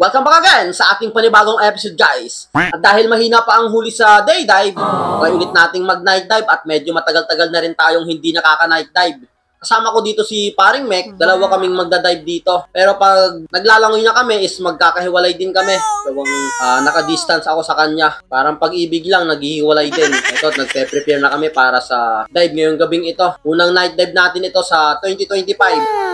Welcome back again sa ating panibagong episode, guys. At dahil mahina pa ang huli sa day dive, try ulit nating mag-night dive at medyo matagal-tagal na rin tayong hindi nakaka-night dive. Kasama ko dito si Paring Mek, dalawa kaming magda-dive dito. Pero pag naglalangoy na kami is magkakahiwalay din kami. Dalawang naka-distance ako sa kanya. Parang pag-ibig lang, naghihiwalay din. Ito, nagpe-prepare na kami para sa dive ngayong gabing ito. Unang night dive natin ito sa 2025.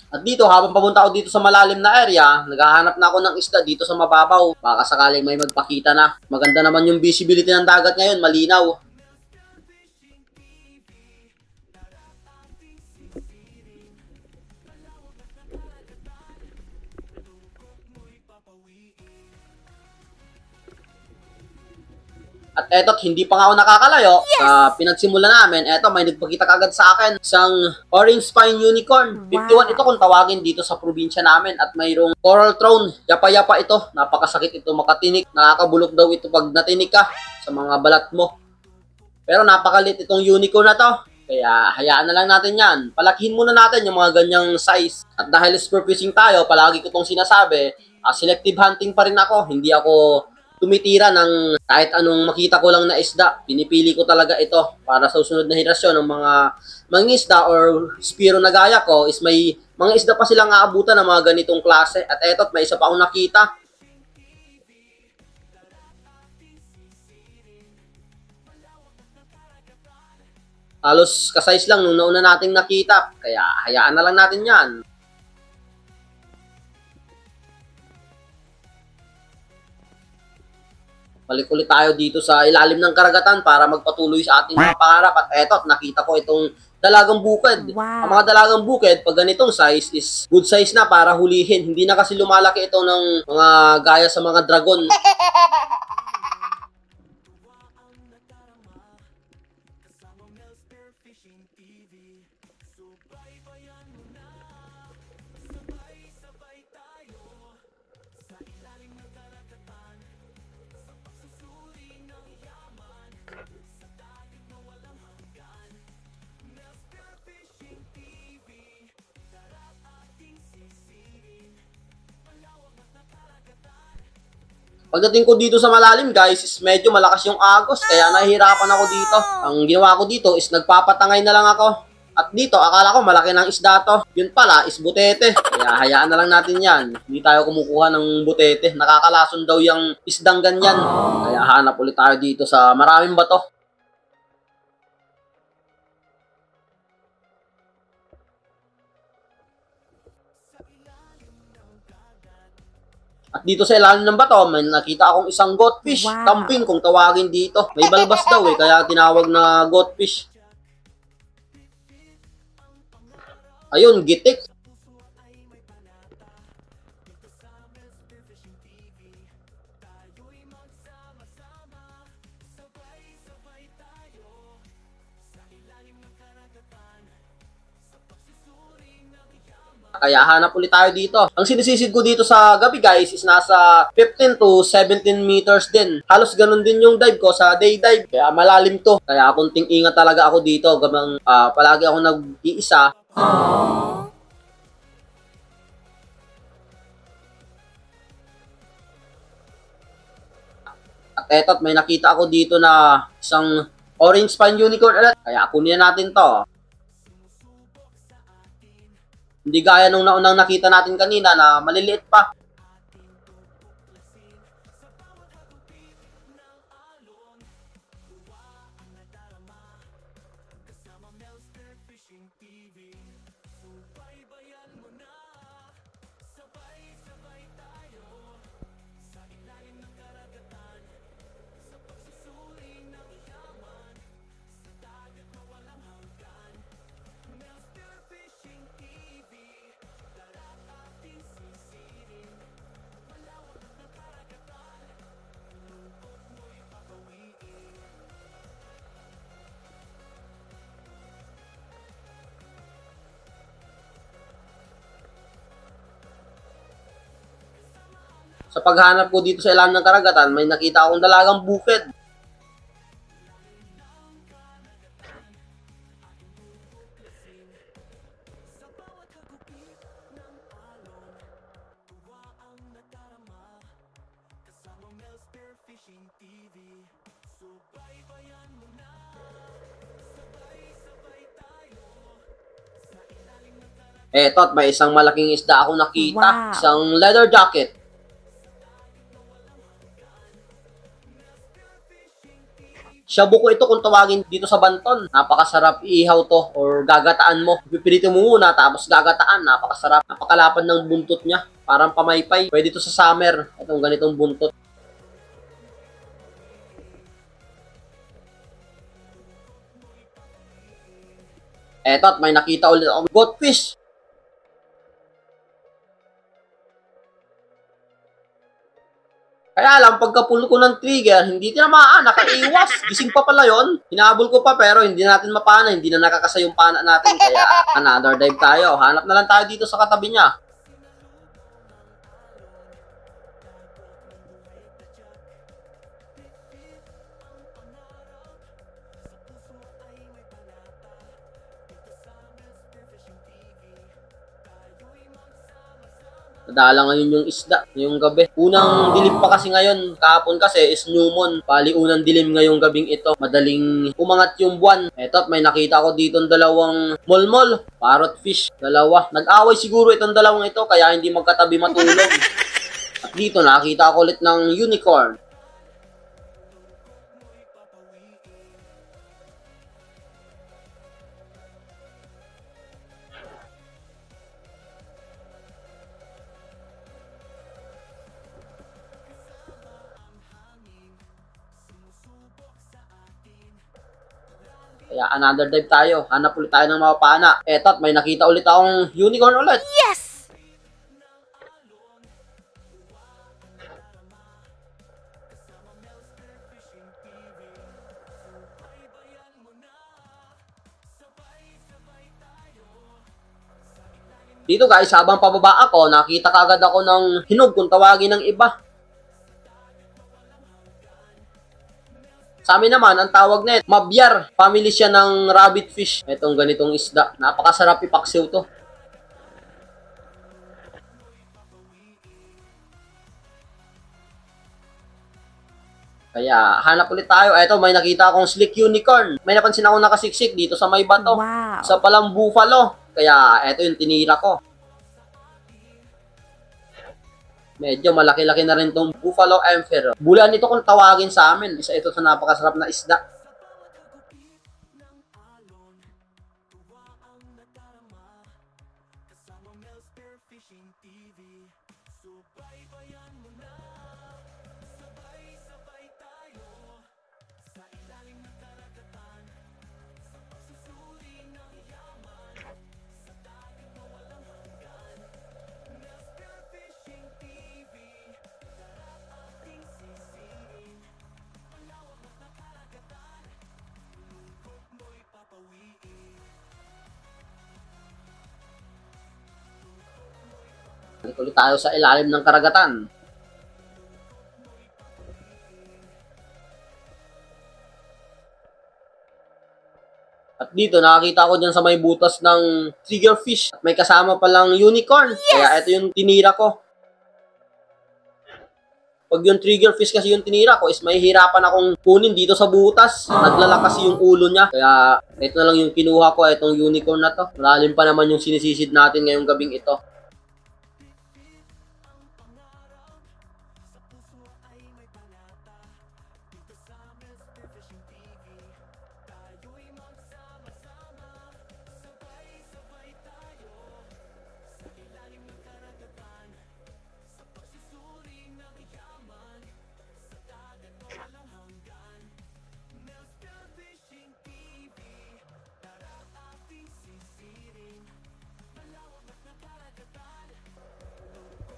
At dito, habang papunta ako dito sa malalim na area, naghahanap na ako ng isda dito sa mababaw. Baka sakaling may magpakita na. Maganda naman yung visibility ng dagat ngayon, malinaw. At eto't hindi pa nga ako nakakalayo. Sa pinagsimula namin, eto may nagpakita kagad sa akin isang orange spine unicorn. 51 ito kung tawagin dito sa probinsya namin. At mayroong coral throne. Yapa-yapa ito. Napakasakit ito makatinik. Nakakabulok daw ito pag natinik ka sa mga balat mo. Pero napakalit itong unicorn na to. Kaya hayaan na lang natin yan. Palakihin muna natin yung mga ganyang size. At dahil spear fishing tayo, palagi ko itong sinasabi, selective hunting pa rin ako. Hindi ako tumitira ng kahit anong makita ko lang na isda. Pinipili ko talaga ito para sa susunod na henerasyon ng mga mangisda or spiro na gaya ko is may mga isda pa silang aabutan ng mga ganitong klase. At eto't may isa pa akong nakita. Halos kasize lang nung nauna nating nakita. Kaya hayaan na lang natin yan. Balik ulit tayo dito sa ilalim ng karagatan para magpatuloy sa ating mga pangarap. At eto, nakita ko itong dalagang bukid. Ang mga dalagang bukid, pag ganitong size, is good size na para hulihin. Hindi na kasi lumalaki ito ng mga gaya sa mga dragon. Pagdating ko dito sa malalim, guys, is medyo malakas yung agos, kaya nahihirapan ako dito. Ang ginawa ko dito is nagpapatangay na lang ako. At dito, akala ko malaki ng isda to. Yun pala, is butete. Kaya hayaan na lang natin yan. Hindi tayo kumukuha ng butete. Nakakalason daw yung isdang ganyan. Kaya hanap ulit tayo dito sa maraming bato. At dito sa ilalim ng bato, may nakita akong isang goatfish. Kambing kung tawagin dito. May balbas daw kaya tinawag na goatfish. Ayun, gitik. Kaya hanap ulit tayo dito. Ang sinisisid ko dito sa gabi, guys, is nasa 15 to 17 meters din. Halos ganun din yung dive ko sa day dive. Kaya malalim to. Kaya kunting ingat talaga ako dito. Gamang palagi ako nag-iisa. At eto't may nakita ako dito na isang orange spine unicorn. Kaya kunin natin to. Hindi gaya nung naunang nakita natin kanina na maliliit pa. Sa paghanap ko dito sa ilalim ng karagatan, may nakita akong dalagang bukid. Eto, at may isang malaking isda ako nakita. Wow. Isang leather jacket. Shabu ko ito kung tawagin dito sa Banton. Napakasarap iihaw to or gagataan mo. Pipilitin mo muna tapos gagataan. Napakasarap. Napakalapad ng buntot niya. Parang pamaypay. Pwede ito sa summer. Itong ganitong buntot. Eto, at may nakita ulit akong goldfish. Kaya lang, pagkapulo ko ng trigger, hindi tinamaan, nakaiwas. Gising pa pala yon. Hinabol ko pa pero hindi natin mapana, hindi na nakakasa yung pana natin. Kaya another dive tayo. Hanap na lang tayo dito sa katabi niya. Nadala ngayon yung isda, ngayong gabi. Unang dilim pa kasi ngayon, kahapon kasi is new moon. Bali, unang dilim ngayong gabing ito. Madaling umangat yung buwan. Eto, at may nakita ko dito dalawang molmol, parrot fish, dalawa. Nag-away siguro itong dalawang ito, kaya hindi magkatabi matulog. At dito, nakita ko ulit ng unicorn. Kaya another dive tayo. Hanap ulit tayo ng mapapana. Eto, at may nakita ulit akong unicorn ulit. Yes! Dito guys, habang pababa ako, nakita kagad ako ng hinog kung tawagin ng iba. Sa amin naman, ang tawag na ito, mabyar. Family siya ng rabbit fish. Itong ganitong isda. Napakasarap ipaksiw to. Kaya, hanap ulit tayo. Eto, may nakita akong slick unicorn. May napansin ako nakasiksik dito sa may bato. Wow. Sa palang buffalo. Kaya, eto yung tinira ko. Medyo malaki-laki na rin tong Buffalo Emperor. Bulan ito kung tawagin sa amin. Isa ito sa napakasarap na isda. Balik ulit tayo sa ilalim ng karagatan. At dito, nakakita ko dyan sa may butas ng triggerfish. At may kasama palang unicorn. Yes! Kaya ito yung tinira ko. Pag yung triggerfish kasi yung tinira ko, is may hirapan akong kunin dito sa butas. Naglalak kasi yung ulo niya. Kaya ito na lang yung kinuha ko, itong unicorn na to. Malalim pa naman yung sinisisid natin ngayong gabing ito.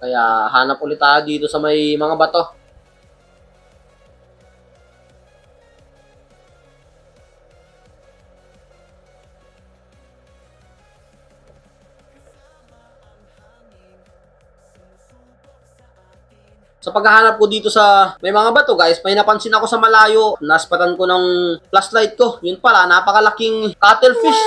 Kaya hanap ulit tayo dito sa may mga bato. Sa paghahanap ko dito sa may mga bato guys, may napansin ako sa malayo. Naspatan ko ng flashlight ko. Yun pala, napakalaking cuttlefish.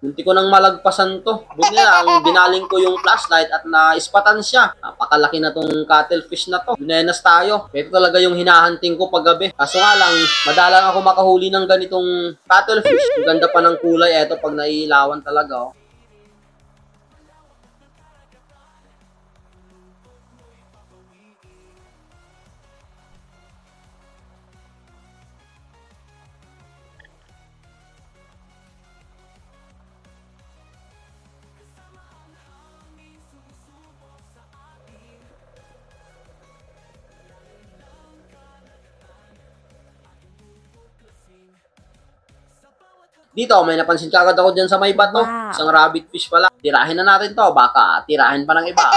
Munti ko nang malagpasan to. Buti na lang, binaling ko yung flashlight at naispatan siya. napakalaki na tong cuttlefish na to. Lunenas tayo. Ito talaga yung hinahunting ko paggabi. Kaso nga lang, madalang ako makahuli ng ganitong cuttlefish. Ang ganda pa ng kulay. Ito pag nailawan talaga, oh. Dito, may napansin kagad ako dyan sa may bato. Wow. Isang rabbit fish pala. Tirahin na natin to. Baka tirahin pa ng iba.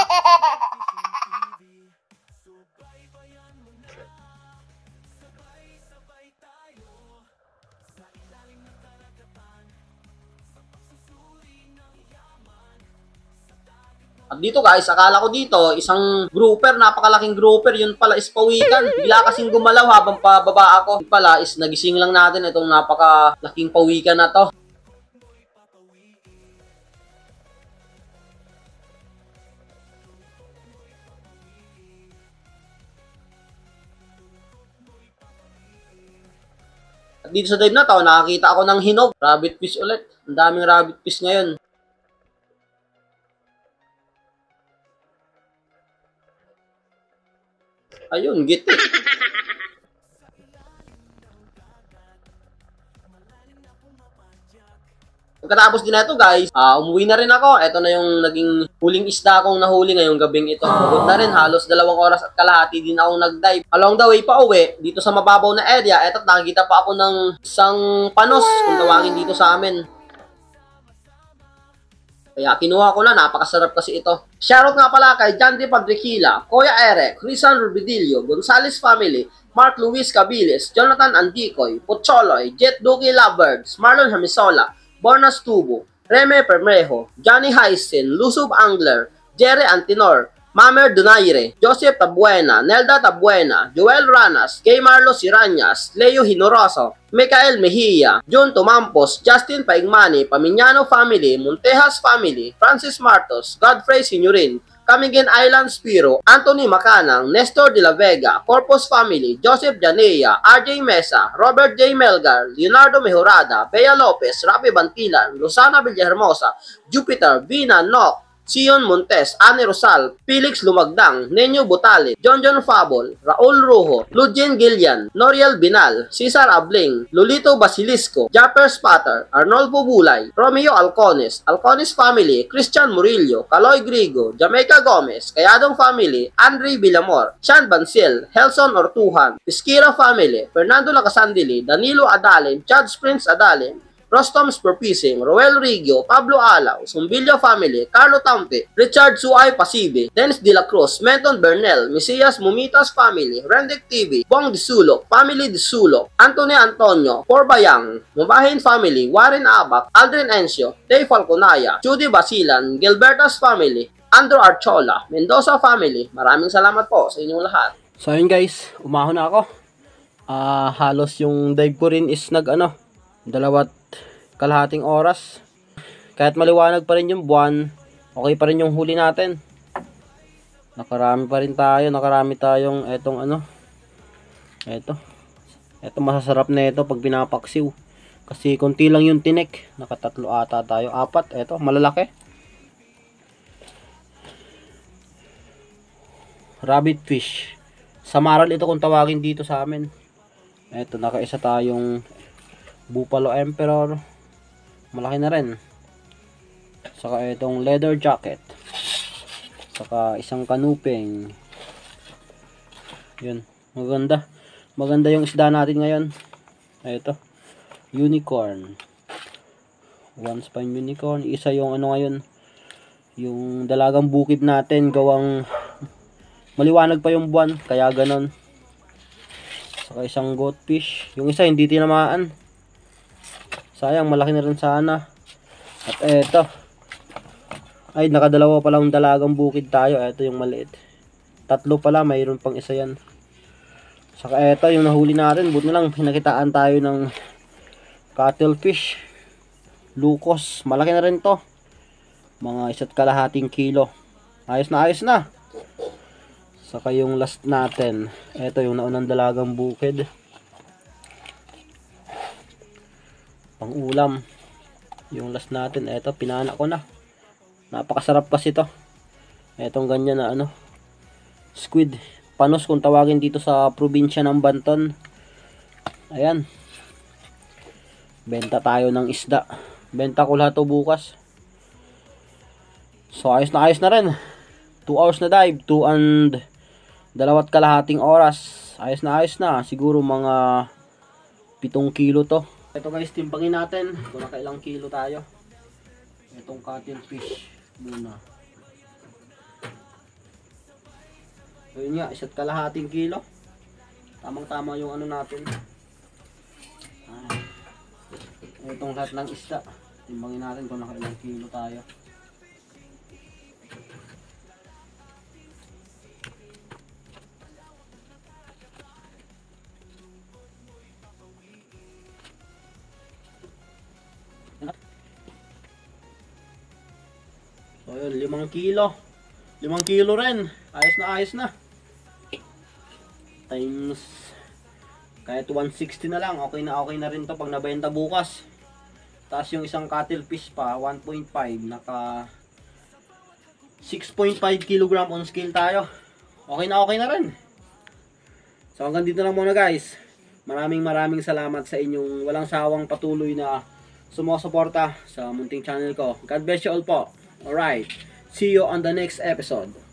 At dito guys, akala ko dito, isang grouper, napakalaking grouper, yun pala is pawikan. Bigla kasing gumalaw habang pababa ako. Yun pala is nagising lang natin itong napakalaking pawikan na to. At dito sa dive na to, nakakita ako ng hinog. Rabbit fish ulit. Ang daming rabbit fish ngayon. Ayun, git. Pagkatapos din na ito guys, umuwi na rin ako. Ito na yung naging huling isda akong nahuli ngayong gabing ito. Pagod na rin, halos 2 oras at kalahati din akong nag-dive. Along the way pa uwi, dito sa mababaw na area, eto nakikita pa ako ng isang panos, kung tawagin dito sa amin. Kaya kinuha ko na, napakasarap kasi ito. Shoutout nga pala kay Jandy Padriquila, Kuya Eric, Rizan Rubidillo, Gonzales Family, Mark Luis Cabilis, Jonathan Andicoy, Pocholoy, Jet Duki Lovebirds, Marlon Hamisola, Bornas Tubo, Reme Permejo, Johnny Heisen, Lusub Angler, Jerry Antinor, Mamer Donaire, Joseph Tabuena, Nelda Tabuena, Joel Ranas, Kay Marlo Siranyas, Leo Hinoroso, Michael Mejia, John Tomampos, Justin Paigmani, Pamiñano Family, Montejas Family, Francis Martos, Godfrey Signorin, Camiguin Island Spiro, Anthony Macanang, Nestor de la Vega, Corpus Family, Joseph Janea, RJ Mesa, Robert J. Melgar, Leonardo Mejorada, Bea Lopez, Rapi Bantilan, Rosana Villahermosa, Jupiter, Vina Noc, Sion Montes, Anne Rosal, Felix Lumagdang, Nenyo Butale, John Fabol, Raul Rujo, Lugien Gillian, Noriel Binal, Cesar Abling, Lolito Basilisco, Japper Spatter, Arnolfo Bulay, Romeo Alcones, Alcones Family, Christian Murillo, Caloy Grigo, Jamaica Gomez, Kayadong Family, Andre Villamor, Sean Bancil, Helson Ortuhan, Iskira Family, Fernando Lacasandili, Danilo Adalin, Chad Prince Adalin, Rostom Spurpising, Roel Rigio, Pablo Alaw, Sumbilio Family, Carlo Tampe, Richard Suay Pasibe, Dennis De La Cruz, Menton Bernel, Mesias Mumitas Family, Rendic TV, Bong Disulo, Family Disulo, Anthony Antonio, Porbayang, Mubahin Family, Warren Abac, Aldrin Encio, Tay Falconaya, Judy Basilan, Gilbertas Family, Andrew Archola, Mendoza Family. Maraming salamat po sa inyong lahat. So yun guys, umahon na ako. Halos yung dive ko rin is 2.5 oras. Kahit maliwanag pa rin yung buwan, okay pa rin yung huli natin. Nakarami pa rin tayo, nakarami tayong eto masasarap na ito pag pinapaksiw. Kasi konti lang yung tinik, nakatatlo ata tayo, 4, eto malalaki. Rabbit fish. Samaral ito kung tawagin dito sa amin. Eto, nakaisa tayong Buffalo Emperor. Malaki na rin. Saka itong leather jacket. Saka isang kanuping. Yun. Maganda. Maganda yung isda natin ngayon. Ito. Unicorn. One spine unicorn. Isa yung ngayon. Yung dalagang bukid natin. Gawang maliwanag pa yung buwan. Kaya ganon. Saka isang goatfish. Yung isa hindi tinamaan. Sayang, malaki na rin sana. At eto. Ay, nakadalawa pa lang dalagang bukid tayo. Eto yung maliit. 3 pala, mayroon pang isa yan. Saka eto yung nahuli natin. Buti na lang, pinakitaan tayo ng cuttlefish. Lucos. Malaki na rin to. Mga 1.5 kilo. Ayos na, ayos na. Saka yung last natin. Ito yung naunang dalagang bukid. Pang ulam. Yung last natin. Ito, pinanak ko na. Napakasarap kasi ito. Etong ganyan na ano. Squid. Panos kung tawagin dito sa probinsya ng Banton. Ayan. Benta tayo ng isda. Benta ko lahat to bukas. So ayos na rin. 2 hours na dive. 2 and 2.5 oras. Ayos na. Siguro mga 7 kilo to. Ito guys, timbangin natin kung nakailang kilo tayo. Itong cuttlefish muna. So yun nga, 1.5 kilo. Tamang-tama yung ano natin. Itong lahat ng isda. Timbangin natin kung nakailang kilo tayo. So yun, 5 kilo. 5 kilo rin. Ayos na. Times kahit 160 na lang. Okay na rin to pag nabenta bukas. Tapos yung isang cuttlefish pa, 1.5. Naka 6.5 kg on scale tayo. Okay na rin. So hanggang dito lang muna guys. Maraming salamat sa inyong walang sawang patuloy na sumusuporta sa munting channel ko. God bless you all po. Alright. See you on the next episode.